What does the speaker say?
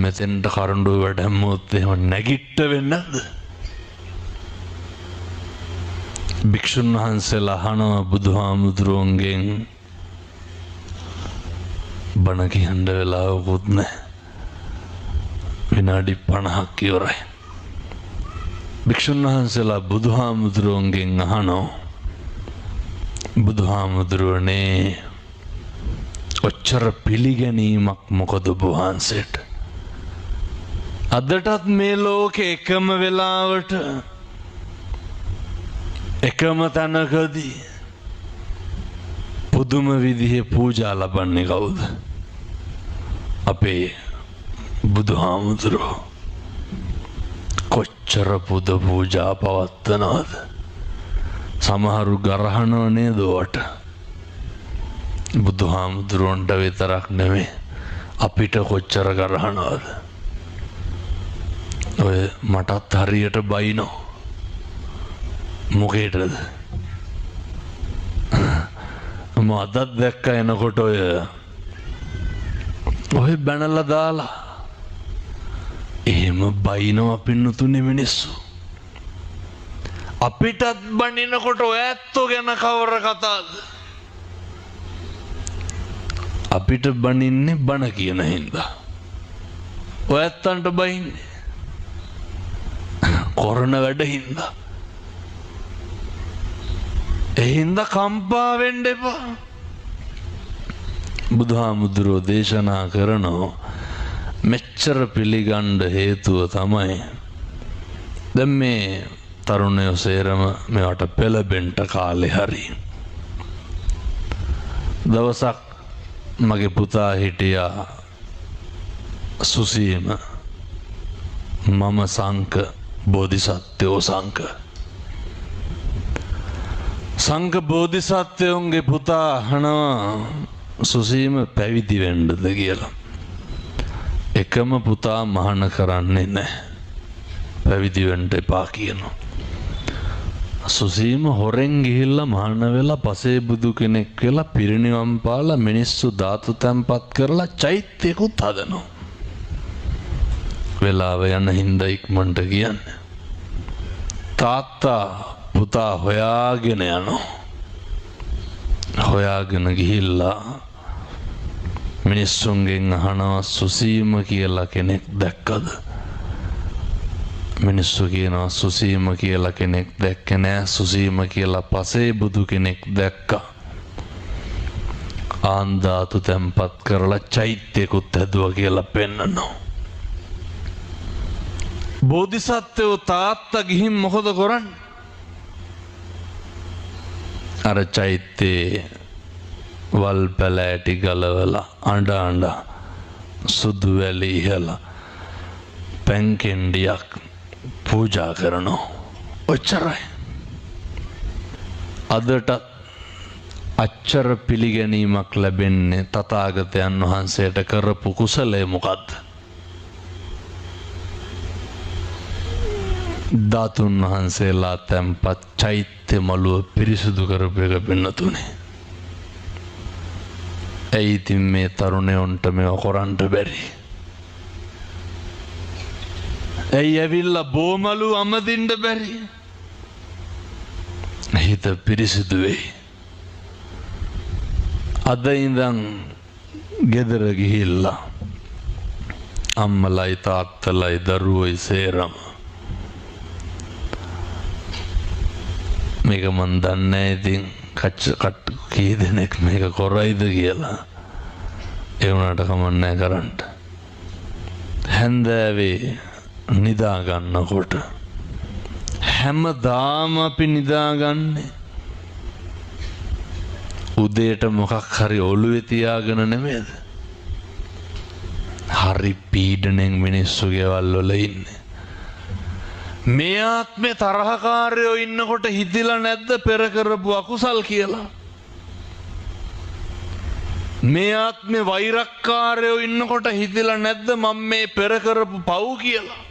මෙතෙන්ට කරඬුව වැඩමුවොත් එහෙම නැගිට වෙන්නේ නැද්ද? භික්ෂුන් වහන්සේලා අහනවා බුදුහාමුදුරුවන්ගෙන් බණ කියන්න වෙලාවකුත් නැහැ. විනාඩි 50ක් ඉවරයි. භික්ෂුන් වහන්සේලා බුදුහාමුදුරුවන්ගෙන් අහනවා බුදුහාමුදුරුවනේ ඔච්චර පිළිගැනීමක් මොකද ඔබ වහන්සේට? අදටත් මේ ලෝකේ එකම වෙලාවට එකම තැනකදී පුදුම විදිහේ පූජා ලබන්නේ කවුද? අපේ බුදුහාමුදුරුවෝ. කොච්චර පුද පූජා පවත්වනවද? සමහරු ගරහනව නේද ඔවට? බුදුහාමුදුරුවන්ට විතරක් නෙමෙයි අපිට කොච්චර ගරහනවද? ඔය මටත් හරියට බයිනෝ. මොකේටද? මම අදත් දැක්ක එනකොට ඔය බැනලා දාලා එහෙම බයිනෝ පින්නතුනේ මිනිස්සු. අපිටත් බනිනකොට ඔය ඇත්තෝ ගැන කවර කතාවද? අපිට බනින්නේ බන කියන හින්දා. ඔය ඇත්තන්ට බයින්නේ කොරණ වැඩ හින්දා. ඒ හින්දා කම්පා වෙන්න එපා. බුදුහාමුදුරුවෝ දේශනා කරනවා මෙච්චර පිළිගන්න හේතුව තමයි දැන් මේ තරුණයෝ සේරම මේවට පෙළඹෙන්න කාලේ හරි. දවසක් මගේ පුතා හිටියා සුසීම මම සංක බෝධිසත්වයෝ සංක බෝධිසත්වයෝන්ගේ පුතා අහනවා සුසීම පැවිදි වෙන්නද කියලා. එකම පුතා මහාන කරන්නේ නැහැ. පැවිදි වෙන්න එපා කියනවා. සුසීම හොරෙන් ගිහිල්ලා මහාන වෙලා පසේ බුදු කෙනෙක් වෙලා පිරිනිවන් පාලා මිනිස්සු ධාතු තැන්පත් කරලා චෛත්‍යකුත් හදනවා. වෙලාව යන හින්දා ඉක්මනට කියන්නේ. තාත්තා පුතා හොයාගෙන යනවා. හොයාගෙන ගිහිල්ලා මිනිස්සුන්ගෙන් අහනවා සුසීම කියලා කෙනෙක් දැක්කද? මිනිස්සු කියනවා සුසීම කියලා කෙනෙක් දැක්කේ නෑ. සුසීම කියලා පසේ බුදු කෙනෙක් දැක්කා. ආන්දාතු තැන්පත් කරලා චෛත්‍යකුත් හැදුවා කියලා පෙන්නනවා. බෝධිසත්වෝ තාත්තා ගිහින් මොකද කරන්නේ? අර චෛත්‍යයේ වල් පැලෑටි ගලවලා අඬ සුදු වැලි ඉහලා පැන්කෙන්ඩියක් පූජා කරනවා. ඔච්චරයි. අදටත් අච්චර පිළිගැනීමක් ලැබෙන්නේ තථාගතයන් වහන්සේට කරපු කුසලය මොකද්ද? ධාතුන් වහන්සේලා තැන්පත් චෛත්‍ය මළුව පිරිසුදු කරපු එක පින්නතුනේ. ඇයි ඉතින් මේ තරුණයන්ට මේව කරන්න බැරි? ඇයි ඇවිල්ලා බෝමලු අමදින්න බැරි? හිත පිරිසිදු වෙයි. අද ඉඳන් ගෙදර ගිහිල්ලා අම්මලයි තාත්තලයි දරුවෝයි සේරම මේක මන් දන්නේ ඉතින් කට් කී දෙනෙක් මේක කරයිද කියලා. ඒ වුණාට කමන්නේ කරන්න. හැන්දෑවේ නිදා ගන්නකොට හැමදාම අපි නිදාගන්නේ උදේට මොකක් හරි ඔළුවේ තියාගෙන නෙමෙයිද? හරි පීඩණයෙන් මිනිස්සු ගෙවල් වල ඉන්නේ. මේ ආත්මේ තරහකාරයෝ ඉන්නකොට හිතිලා නැද්ද පෙර කරපු අකුසල් කියලා? මේ ආත්මේ වෛරක්කාරයෝ ඉන්නකොට හිතිලා නැද්ද මම මේ පෙර කරපු පව් කියලා?